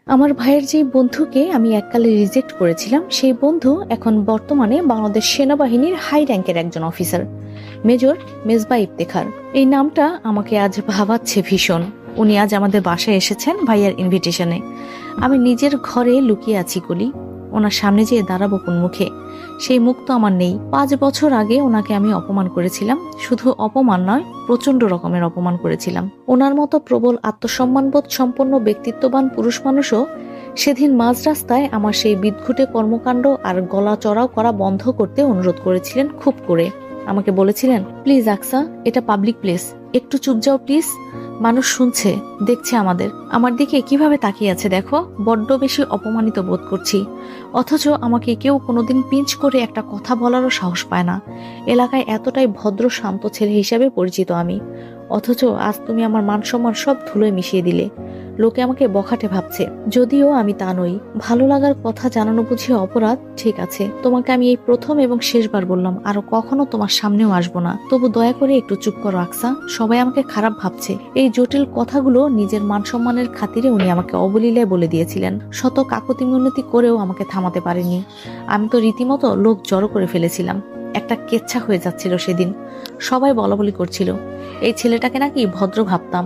আমার ভাইয়ের যে বন্ধুকে আমি এককালে রিজেক্ট করেছিলাম, সেই বন্ধু এখন বর্তমানে বাংলাদেশ সেনাবাহিনীর হাই র্যাঙ্কের একজন অফিসার, মেজর মেজবা ইফতেখার। এই নামটা আমাকে আজ ভাবাচ্ছে ভীষণ। উনি আজ আমাদের বাসায় এসেছেন ভাইয়ার ইনভিটেশনে। আমি নিজের ঘরে লুকিয়ে আছি কলি, ওনার সামনে যেয়ে দাঁড়াবো কোন মুখে? সেই মুখ তো আমার নেই। 5 বছর আগে ওনাকে আমি অপমান করেছিলাম। শুধু অপমান নয়, প্রচন্ড রকমের অপমান করেছিলাম। ওনার মতো প্রবল আত্মসম্মানবোধ সম্পন্ন ব্যক্তিত্ববান পুরুষ মানুষও সেদিন মাঝ রাস্তায় আমার সেই বিদঘুটে কর্মকাণ্ড আর গলা চড়াও করা বন্ধ করতে অনুরোধ করেছিলেন খুব করে। আমাকে বলেছিলেন, প্লিজ আকসা, এটা পাবলিক প্লেস, একটু চুপ যাও প্লিজ। মানুষ শুনছে, দেখছে আমার দিকে কিভাবে তাকিয়ে আছে দেখো। বড্ড বেশি অপমানিত বোধ করছি। অথচ আমাকে কেউ কোনোদিন পিঞ্চ করে একটা কথা বলারও সাহস পায় না। এলাকায় এতটাই ভদ্র শান্ত ছেলে হিসাবে পরিচিত আমি, অথচ আজ তুমি আমার মান সম্মান সব ধুলোয় মিশিয়ে দিলে। লোকে আমাকে বখাটে ভাবছে, যদিও আমি তা নই। ভালো লাগার কথা জানানো বুঝি অপরাধ? ঠিক আছে, তোমাকে আমি এই প্রথম এবং শেষবার বললাম, আরো কখনো তোমার সামনেও আসবো না। তবু দয়া করে একটু চুপ করো আকসা। সবাই আমাকে খারাপ ভাবছে। এই জটিল কথাগুলো নিজের মান সম্মানের খাতিরে উনি আমাকে অবলীলায় বলে দিয়েছিলেন। শত কাকুতি মিনতি করেও আমাকে থামাতে পারেনি। আমি তো রীতিমতো লোক জড়ো করে ফেলেছিলাম। একটা কেচ্ছা হয়ে যাচ্ছিল সেদিন। সবাই বলাবলি করছিল এই ছেলেটাকে নাকি ভদ্র ভাবতাম,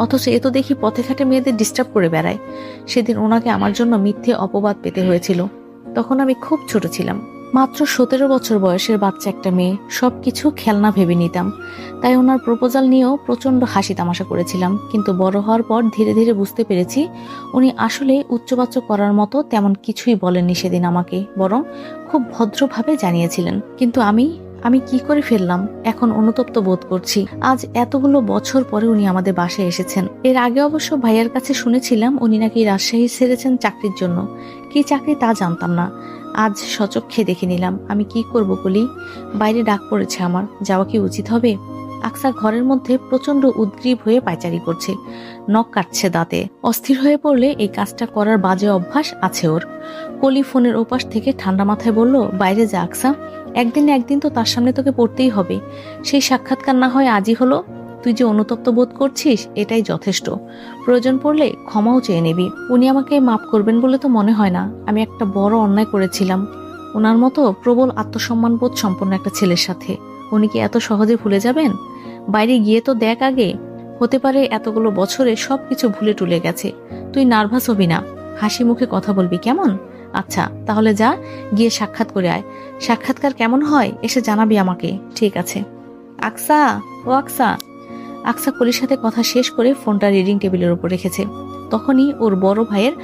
অথচ এ তো দেখি পথে ঘাটে মেয়েদের ডিস্টার্ব করে বেড়ায়। সেদিন ওনাকে আমার জন্য মিথ্যে অপবাদ পেতে হয়েছিল। তখন আমি খুব ছোট ছিলাম, মাত্র 17 বছর বয়সের বাচ্চা একটা মেয়ে। সবকিছু খেলনা ভেবে নিতাম। তাই ওনার প্রপোজাল নিয়েও প্রচন্ড হাসি তামাশা করেছিলাম। কিন্তু বড় হওয়ার পর ধীরে ধীরে বুঝতে পেরেছি উনি আসলে উচ্চবাচ্য করার মতো তেমন কিছুই বলেননি সেদিন আমাকে, বরং খুব ভদ্রভাবে জানিয়েছিলেন। কিন্তু আমি কি করে ফেললাম? এখন অনুতপ্ত বোধ করছি। আজ এতগুলো বছর পরে উনি আমাদের বাসায় এসেছেন। এর আগে অবশ্য ভাইয়ার কাছে শুনেছিলাম উনি নাকি রাজশাহী ছেড়েছেন চাকরির জন্য। কি চাকরি তা জানতাম না, আজ সচক্ষে দেখে নিলাম। আমি কি করব বলি? বাইরে ডাক পড়েছে আমার, যাওয়া কি উচিত হবে? আকসা ঘরের মধ্যে প্রচন্ড উদ্গ্রীব হয়ে পায়চারি করছে, নখ কাটছে দাঁতে। অস্থির হয়ে পড়লে এই কাজটা করার বাজে অভ্যাস আছে ওর। কলি ফোনের ওপাশ থেকে ঠান্ডা মাথায় বলল, বাইরে যা আকসা, একদিন না একদিন তো তার সামনে তোকে পড়তেই হবে। সেই সাক্ষাৎকার না হয় আজই হলো। তুই যে অনুতপ্ত বোধ করছিস এটাই যথেষ্ট। প্রয়োজন পড়লে ক্ষমাও চেয়ে নিবি। উনি আমাকে মাফ করবেন বলে তো মনে হয় না। আমি একটা বড় অন্যায় করেছিলাম ওনার মতো প্রবল আত্মসম্মানবোধ সম্পন্ন একটা ছেলের সাথে। উনি কি এত সহজে ভুলে যাবেন? বাইরে গিয়ে তো দেখ আগে, হতে পারে এতগুলো বছরে সবকিছু ভুলে টুলে গেছে। তুই নার্ভাস হবি না, হাসি মুখে কথা বলবি, কেমন? আচ্ছা তাহলে যা, গিয়ে সাক্ষাৎ করে আয়। সাক্ষাৎকার কেমন হয় এসে জানাবি আমাকে, ঠিক আছে? আকসা, ও আকসা। আকসা কলির সাথে কথা শেষ করে ফোনটা রিডিং টেবিলের উপর রেখেছে। তখনই ওর বড় ভাইয়ের